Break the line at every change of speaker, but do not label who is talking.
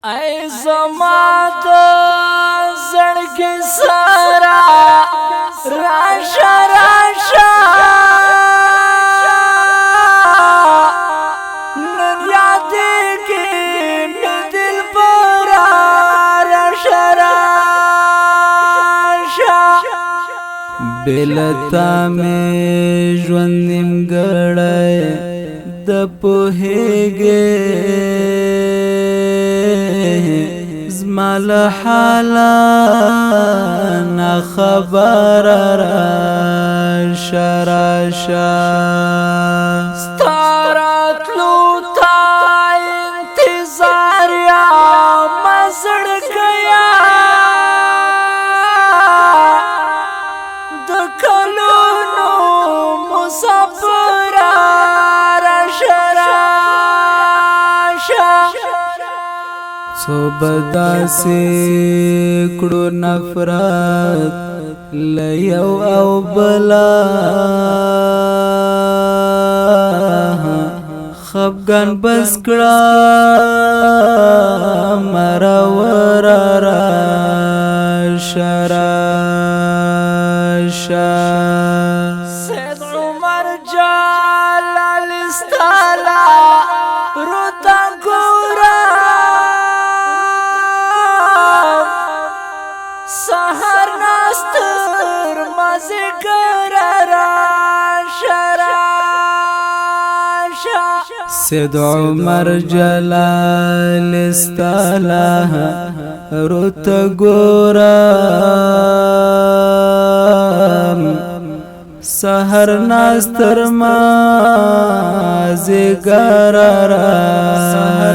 ای زما د زړګي سارا راشه راشه نن یادېږي مې دلبره راشه راشه بېلتا مې ژوند نیمګړی د پوهېږې زما له حاله نه خبره راشه راشه ستا راتلو ته انتظار یم زړګیه د کلونو مسافره راشه راشه څو بداسې کړو نفرت له یو او بله خفګان بس کړه مرور راشه راشه سید عمر جلال استالا روتا ګوره سهر ناستر مازیګر راشه راشه سید عمر جلال استالا روتا ګوره سهر ناستر مازیګر راشه